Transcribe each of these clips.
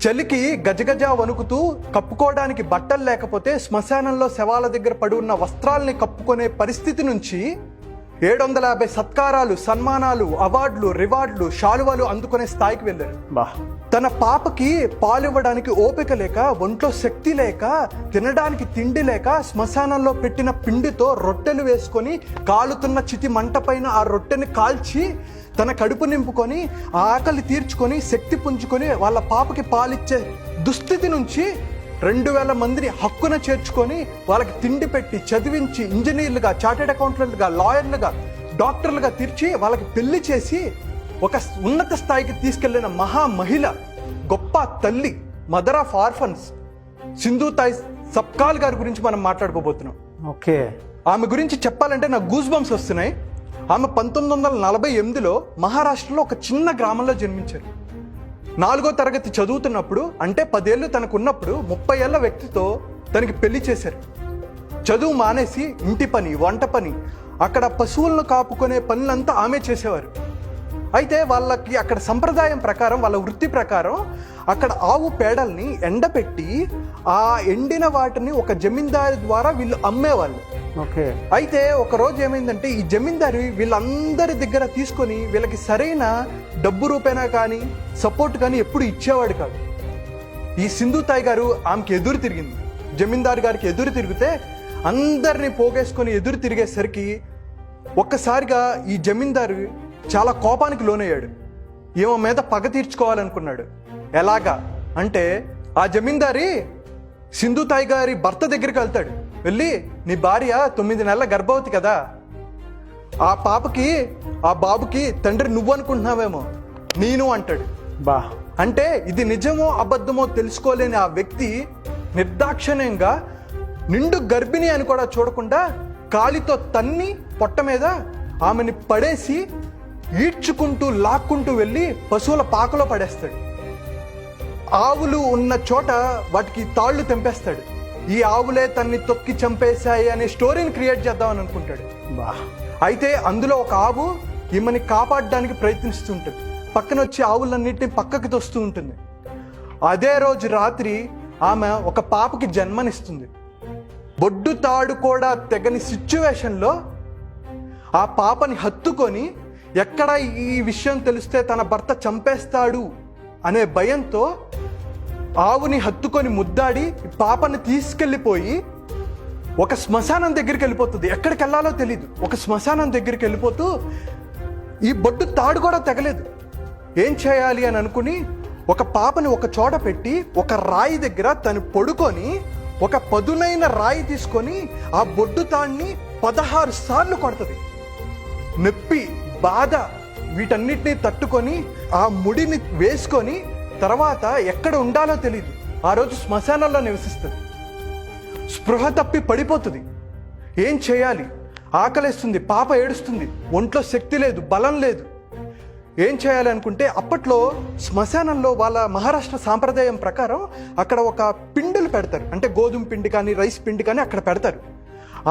చలికి గజగజ వణుకుతూ కప్పుకోవడానికి బట్టలు లేకపోతే శ్మశానంలో శవాల దగ్గర పడి ఉన్న వస్త్రాల్ని కప్పుకునే పరిస్థితి నుంచి 750 సత్కారాలు, సన్మానాలు, అవార్డులు, రివార్డులు, శాలువాలు అందుకునే స్థాయికి వెళ్ళారు. తన పాపకి పాలు ఇవ్వడానికి ఓపిక లేక, ఒంట్లో శక్తి లేక, తినడానికి తిండి లేక శ్మశానంలో పెట్టిన పిండితో రొట్టెలు వేసుకొని కాలుతున్న చితి మంట పైన ఆ రొట్టెని కాల్చి తన కడుపు నింపుకొని ఆ ఆకలి తీర్చుకొని శక్తి పుంజుకొని వాళ్ళ పాపకి పాలిచ్చే దుస్థితి నుంచి 2000 మందిని హక్కున చేర్చుకొని వాళ్ళకి తిండి పెట్టి చదివించి ఇంజనీర్లుగా, చార్టెడ్ అకౌంటెంట్లుగా, లాయర్లుగా, డాక్టర్లుగా తీర్చి వాళ్ళకి పెళ్లి చేసి ఒక ఉన్నత స్థాయికి తీసుకెళ్లిన మహా మహిళ, గొప్ప తల్లి, mother of orphans Sindhu Thai Sapkal గారి గురించి మనం మాట్లాడుకోబోతున్నాం. ఓకే, ఆమె గురించి చెప్పాలంటే నాకు గూస్ బంప్స్ వస్తున్నాయి. ఆమె 1948లో మహారాష్ట్రలో ఒక చిన్న గ్రామంలో జన్మించారు. 4వ తరగతి చదువుతున్నప్పుడు, అంటే 10 ఏళ్ళు తనకున్నప్పుడు 30 ఏళ్ల వ్యక్తితో తనకి పెళ్లి చేశారు. చదువు మానేసి ఇంటి పని, వంట పని, అక్కడ పశువులను కాపుకునే పనులంతా ఆమె చేసేవారు. అయితే వాళ్ళకి అక్కడ సంప్రదాయం ప్రకారం, వాళ్ళ వృత్తి ప్రకారం అక్కడ ఆవు పేడల్ని ఎండపెట్టి ఆ ఎండిన వాటిని ఒక జమీందారి ద్వారా వీళ్ళు అమ్మేవాళ్ళు. ఓకే. అయితే ఒక రోజు ఏమైందంటే ఈ జమీందారి వీళ్ళందరి దగ్గర తీసుకొని వీళ్ళకి సరైన డబ్బు రూపేనా కానీ సపోర్ట్ కానీ ఎప్పుడు ఇచ్చేవాడు కాదు. ఈ సింధు తాయ్ గారు ఆమెకి ఎదురు తిరిగింది. జమీందారు గారికి ఎదురు తిరిగితే అందరినీ పోగేసుకొని ఎదురు తిరిగేసరికి ఒక్కసారిగా ఈ జమీందారు చాలా కోపానికి లోనయ్యాడు. ఈమె మీద పగ తీర్చుకోవాలనుకున్నాడు. ఎలాగా అంటే ఆ జమీందారి సింధు తాయ్ గారి భర్త దగ్గరికి వెళ్తాడు. వెళ్ళి, నీ భార్య 9 నెలల గర్భవతి కదా, ఆ పాపకి, ఆ బాబుకి తండ్రి నువ్వు అనుకుంటున్నావేమో, నేను అంటాడు. అంటే ఇది నిజమో అబద్ధమో తెలుసుకోలేని ఆ వ్యక్తి నిర్దాక్షిణ్యంగా నిండు గర్భిణి అని కూడా చూడకుండా కాలితో తన్ని పొట్ట మీద ఆమెని పడేసి ఈడ్చుకుంటూ లాక్కుంటూ వెళ్ళి పశువుల పాకలో పడేస్తాడు. ఆవులు ఉన్న చోట వాటికి తాళ్ళు తెంపేస్తాడు. ఈ ఆవులే తన్ని తొక్కి చంపేశాయి అనే స్టోరీని క్రియేట్ చేద్దామని అనుకుంటాడు. అయితే అందులో ఒక ఆవు ఈమెని కాపాడడానికి ప్రయత్నిస్తుంటుంది. పక్కన వచ్చి ఆవులన్నిటిని పక్కకి తోస్తూ ఉంటుంది. అదే రోజు రాత్రి ఆమె ఒక పాపకి జన్మనిస్తుంది. బొడ్డు తాడు కూడా తెగని సిచ్యువేషన్లో ఆ పాపని హత్తుకొని, ఎక్కడ ఈ విషయం తెలిస్తే తన భర్త చంపేస్తాడు అనే భయంతో ఆవుని హత్తుకొని ముద్దాడి పాపని తీసుకెళ్ళిపోయి ఒక శ్మశానం దగ్గరికి వెళ్ళిపోతుంది. ఎక్కడికి వెళ్ళాలో తెలీదు. ఒక శ్మశానం దగ్గరికి వెళ్ళిపోతూ ఈ బొడ్డు తాడు కూడా తెగలేదు. ఏం చేయాలి అని అనుకుని ఒక పాపని ఒక చోట పెట్టి ఒక రాయి దగ్గర తను పడుకొని ఒక పదునైన రాయి తీసుకొని ఆ బొడ్డు తాడిని 16 సార్లు కొడుతుంది. నొప్పి, బాధ వీటన్నిటినీ తట్టుకొని ఆ ముడిని వేసుకొని తర్వాత ఎక్కడ ఉండాలో తెలియదు. ఆ రోజు శ్మశానంలో నివసిస్తుంది. స్పృహ తప్పి పడిపోతుంది. ఏం చేయాలి? ఆకలేస్తుంది, పాప ఏడుస్తుంది, ఒంట్లో శక్తి లేదు, బలం లేదు. ఏం చేయాలి అనుకుంటే అప్పట్లో శ్మశానంలో వాళ్ళ మహారాష్ట్ర సాంప్రదాయం ప్రకారం అక్కడ ఒక పిండిలు పెడతారు. అంటే గోధుమ పిండి కానీ రైస్ పిండి కానీ అక్కడ పెడతారు.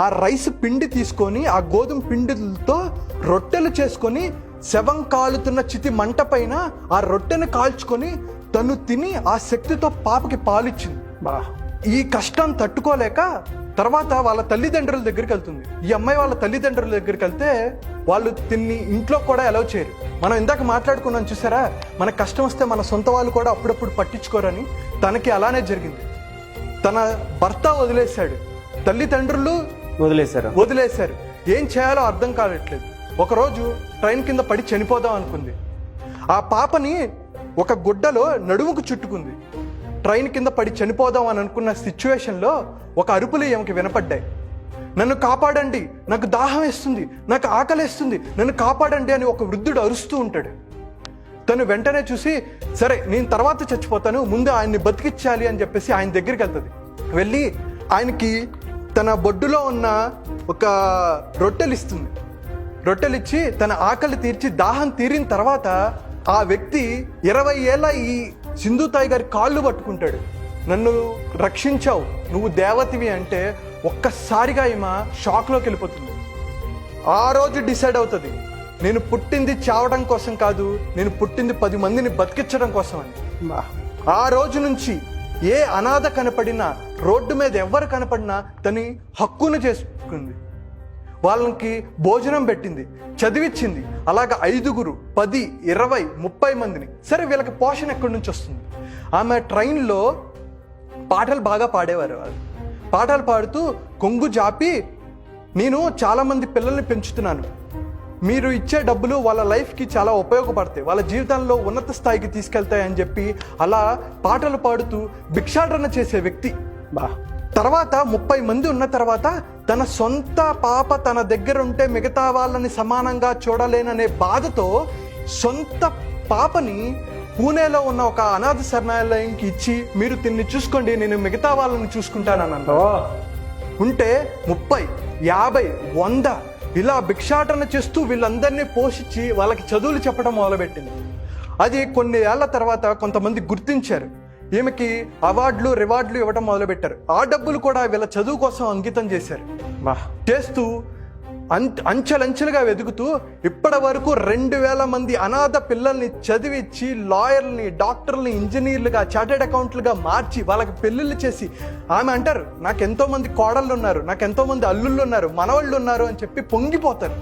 ఆ రైస్ పిండి తీసుకొని ఆ గోధుమ పిండిలతో రొట్టెలు చేసుకొని శవం కాలుతున్న చితి మంట పైన ఆ రొట్టెను కాల్చుకొని తను తిని ఆ శక్తితో పాపకి పాలిచ్చింది. ఈ కష్టం తట్టుకోలేక తర్వాత వాళ్ళ తల్లిదండ్రుల దగ్గరికి వెళ్తుంది. ఈ అమ్మాయి వాళ్ళ తల్లిదండ్రుల దగ్గరికి వెళ్తే వాళ్ళు తిన్ని ఇంట్లో కూడా అలౌ చేయరు. మనం ఇందాక మాట్లాడుకున్నాం చూసారా, మన కష్టం వస్తే మన సొంత వాళ్ళు కూడా అప్పుడప్పుడు పట్టించుకోరని. తనకి అలానే జరిగింది. తన భర్త వదిలేశాడు, తల్లిదండ్రులు వదిలేశారు. ఏం చేయాలో అర్థం కావట్లేదు. ఒకరోజు ట్రైన్ కింద పడి చనిపోదాం అనుకుంది. ఆ పాపని ఒక గుడ్డలో నడుముకు చుట్టుకుంది. ట్రైన్ కింద పడి చనిపోదాం అని అనుకున్న సిచ్యువేషన్లో ఒక అరుపులు ఈమెకి వినపడ్డాయి. నన్ను కాపాడండి, నాకు దాహం వేస్తుంది, నాకు ఆకలేస్తుంది, నన్ను కాపాడండి అని ఒక వృద్ధుడు అరుస్తూ ఉంటాడు. తను వెంటనే చూసి, సరే నేను తర్వాత చచ్చిపోతాను, ముందు ఆయన్ని బతికించాలి అని చెప్పేసి ఆయన దగ్గరికి వెళ్తుంది. వెళ్ళి ఆయనకి తన బొడ్డులో ఉన్న ఒక రొట్టెలు ఇస్తుంది. రొట్టెలు ఇచ్చి తన ఆకలి తీర్చి దాహం తీరిన తర్వాత ఆ వ్యక్తి 20 ఏళ్ళ ఈ సింధు తాయ్ గారి కాళ్ళు పట్టుకుంటాడు. నన్ను రక్షించావు, నువ్వు దేవతివి అంటే ఒక్కసారిగా ఈమె షాక్లోకి వెళ్ళిపోతుంది. ఆ రోజు డిసైడ్ అవుతుంది, నేను పుట్టింది చావడం కోసం కాదు, నేను పుట్టింది 10 మందిని బతికించడం కోసం అని. ఆ రోజు నుంచి ఏ అనాథ కనపడినా, రోడ్డు మీద ఎవరు కనపడినా తని హక్కును చేసుకుంది, వాళ్ళకి భోజనం పెట్టింది, చదివించింది. అలాగ 5, 10, 20, 30 మందిని. సరే, వీళ్ళకి పోషణ ఎక్కడి నుంచి వస్తుంది? ఆమె ట్రైన్లో పాటలు బాగా పాడేవారు. వాళ్ళు పాటలు పాడుతూ కొంగు జాపి, నేను చాలామంది పిల్లల్ని పెంచుతున్నాను, మీరు ఇచ్చే డబ్బులు వాళ్ళ లైఫ్కి చాలా ఉపయోగపడతాయి, వాళ్ళ జీవితంలో ఉన్నత స్థాయికి తీసుకెళ్తాయని చెప్పి అలా పాటలు పాడుతూ భిక్షాటన చేసే వ్యక్తి. తర్వాత 30 మంది ఉన్న తర్వాత తన సొంత పాప తన దగ్గర ఉంటే మిగతా వాళ్ళని సమానంగా చూడలేననే బాధతో సొంత పాపని పూణేలో ఉన్న ఒక అనాథ శరణాలయంకి ఇచ్చి, మీరు తిన్ని చూసుకోండి, నేను మిగతా వాళ్ళని చూసుకుంటానన్నా. ఉంటే 30, 50, 100 ఇలా భిక్షాటన చేస్తూ వీళ్ళందరినీ పోషించి వాళ్ళకి చదువులు చెప్పడం మొదలుపెట్టింది. అది కొన్ని ఏళ్ల తర్వాత కొంతమంది గుర్తించారు, ఈమెకి అవార్డులు, రివార్డులు ఇవ్వడం మొదలుపెట్టారు. ఆ డబ్బులు కూడా వీళ్ళ చదువు కోసం అంకితం చేశారు. చేస్తూ అంచెలంచెలుగా వెతుకుతూ ఇప్పటి వరకు 2000 మంది అనాథ పిల్లల్ని చదివించి లాయర్ని, డాక్టర్ని, ఇంజనీర్లుగా, చార్టెడ్ అకౌంట్లుగా మార్చి వాళ్ళకి పెళ్ళిళ్ళు చేసి, ఆమె అంటారు, నాకు ఎంతో మంది కోడళ్ళు ఉన్నారు, నాకు ఎంతో మంది అల్లుళ్ళు ఉన్నారు, మనవాళ్ళు ఉన్నారు అని చెప్పి పొంగిపోతారు.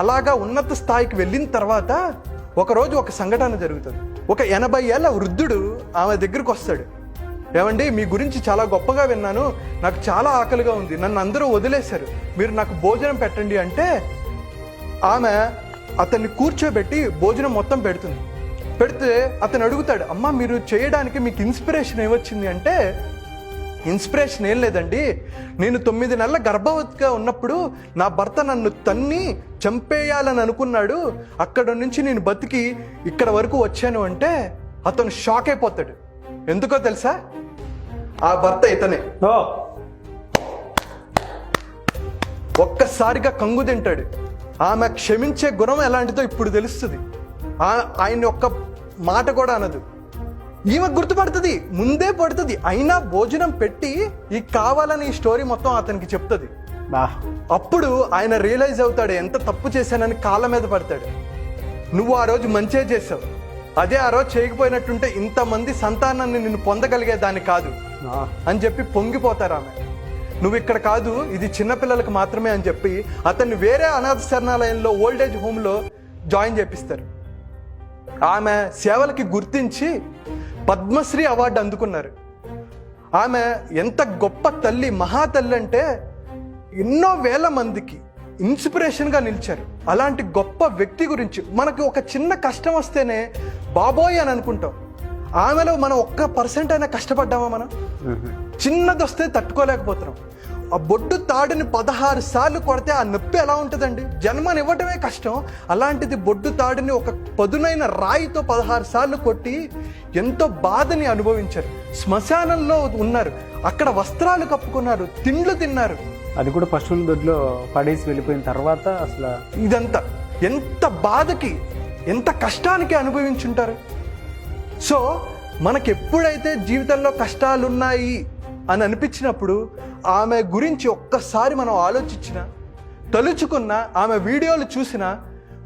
అలాగా ఉన్నత స్థాయికి వెళ్ళిన తర్వాత ఒకరోజు ఒక సంఘటన జరుగుతుంది. ఒక 80 ఏళ్ల వృద్ధుడు ఆమె దగ్గరికి వస్తాడు. ఏమండి, మీ గురించి చాలా గొప్పగా విన్నాను, నాకు చాలా ఆకలిగా ఉంది, నన్ను అందరూ వదిలేశారు, మీరు నాకు భోజనం పెట్టండి అంటే ఆమె అతన్ని కూర్చోబెట్టి భోజనం మొత్తం పెడుతుంది. పెడితే అతను అడుగుతాడు, అమ్మ మీరు చేయడానికి మీకు ఇన్స్పిరేషన్ ఏమొచ్చింది అంటే, ఇన్స్పిరేషన్ ఏం లేదండి, నేను 9 నెలల గర్భవతిగా ఉన్నప్పుడు నా భర్త నన్ను తన్ని చంపేయాలని అనుకున్నాడు, అక్కడ నుంచి నేను బతికి ఇక్కడ వరకు వచ్చాను అంటే అతను షాక్ అయిపోతాడు. ఎందుకో తెలుసా? ఆ భర్త ఇతనే. ఒక్కసారిగా కంగు తింటాడు. ఆమె క్షమించే గుణం ఎలాంటిదో ఇప్పుడు తెలుస్తుంది. ఆయన ఒక్క మాట కూడా అనదు. ఈమె గుర్తుపడుతుంది, ముందే పడుతుంది, అయినా భోజనం పెట్టి ఈ కావాలని ఈ స్టోరీ మొత్తం అతనికి చెప్తుంది. అప్పుడు ఆయన రియలైజ్ అవుతాడు, ఎంత తప్పు చేశానని కాళ్ళ మీద పడతాడు. నువ్వు ఆ రోజు మంచే చేసావు, అదే ఆ రోజు చేయకపోయినట్టుంటే ఇంతమంది సంతానాన్ని నిన్ను పొందగలిగేదాన్ని కాదు అని చెప్పి పొంగిపోతారు. ఆమె నువ్వు ఇక్కడ కాదు, ఇది చిన్నపిల్లలకు మాత్రమే అని చెప్పి అతన్ని వేరే అనాథ శరణాలయంలో, ఓల్డేజ్ హోమ్లో జాయిన్ చేపిస్తారు. ఆమె సేవలకి గుర్తించి పద్మశ్రీ అవార్డు అందుకున్నారు. ఆమె ఎంత గొప్ప తల్లి, మహాతల్లి అంటే ఎన్నో వేల మందికి ఇన్స్పిరేషన్గా నిలిచారు. అలాంటి గొప్ప వ్యక్తి గురించి మనకి ఒక చిన్న కష్టం వస్తేనే బాబోయ్ అని అనుకుంటాం. ఆమెలో మనం 1% అయినా కష్టపడ్డామా? మనం చిన్నది వస్తే తట్టుకోలేకపోతున్నాం. ఆ బొడ్డు తాడుని 16 సార్లు కొడితే ఆ నొప్పి ఎలా ఉంటుందండి? జన్మనివ్వటమే కష్టం, అలాంటిది బొడ్డు తాడుని ఒక పదునైన రాయితో 16 సార్లు కొట్టి ఎంతో బాధని అనుభవించారు. శ్మశానంలో ఉన్నారు, అక్కడ వస్త్రాలు కప్పుకున్నారు, తిండ్లు తిన్నారు, అది కూడా పశువుల దొడ్లో పడేసి వెళ్ళిపోయిన తర్వాత. అసలు ఇదంతా ఎంత బాధకి, ఎంత కష్టానికి అనుభవించుంటారు. సో మనకి ఎప్పుడైతే జీవితంలో కష్టాలున్నాయి అని అనిపించినప్పుడు ఆమె గురించి ఒక్కసారి మనం ఆలోచించినా, తలుచుకున్నా, ఆమె వీడియోలు చూసినా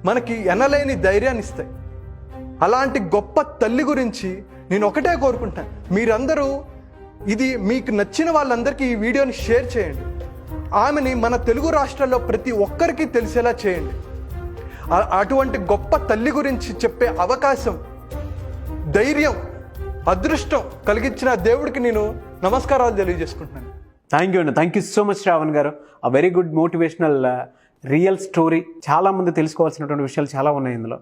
మనకి ఎనలేని ధైర్యాన్ని ఇస్తాయి. అలాంటి గొప్ప తల్లి గురించి నేను ఒకటే కోరుకుంటాను, మీరందరూ ఇది మీకు నచ్చిన వాళ్ళందరికీ ఈ వీడియోని షేర్ చేయండి. ఆమెని మన తెలుగు రాష్ట్రాల్లో ప్రతి ఒక్కరికి తెలిసేలా చేయండి. అటువంటి గొప్ప తల్లి గురించి చెప్పే అవకాశం, ధైర్యం, అదృష్టం కలిగించిన దేవుడికి నేను నమస్కారాలు తెలియజేసుకుంటున్నాను. థ్యాంక్ యూ అండి. Thank you so much Shravan గారు. ఆ very good motivational real story. చాలామంది తెలుసుకోవాల్సినటువంటి విషయాలు చాలా ఉన్నాయి ఇందులో.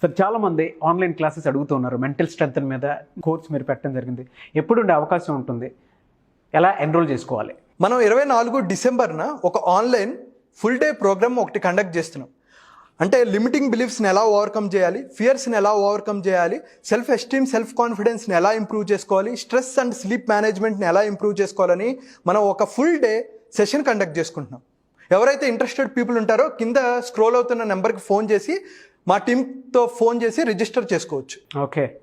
సార్, చాలామంది ఆన్లైన్ క్లాసెస్ అడుగుతున్నారు, మెంటల్ స్ట్రెంత్ మీద కోర్స్ మీరు పెట్టడం జరిగింది, ఎప్పుడు ఉండే అవకాశం ఉంటుంది, ఎలా ఎన్రోల్ చేసుకోవాలి? మనం 24 డిసెంబర్న ఒక ఆన్లైన్ ఫుల్ డే ప్రోగ్రామ్ ఒకటి కండక్ట్ చేస్తున్నాం. అంటే లిమిటింగ్ బిలీఫ్స్ని ఎలా ఓవర్కమ్ చేయాలి, ఫియర్స్ని ఎలా ఓవర్కమ్ చేయాలి, సెల్ఫ్ ఎస్టీమ్, సెల్ఫ్ కాన్ఫిడెన్స్ని ఎలా ఇంప్రూవ్ చేసుకోవాలి, స్ట్రెస్ అండ్ స్లీప్ మేనేజ్మెంట్ని ఎలా ఇంప్రూవ్ చేసుకోవాలని మనం ఒక ఫుల్ డే సెషన్ కండక్ట్ చేసుకుంటున్నాం. ఎవరైతే ఇంట్రెస్టెడ్ పీపుల్ ఉంటారో కింద స్క్రోల్ అవుతున్న నెంబర్కి ఫోన్ చేసి మా టీంతో ఫోన్ చేసి రిజిస్టర్ చేసుకోవచ్చు. ఓకే.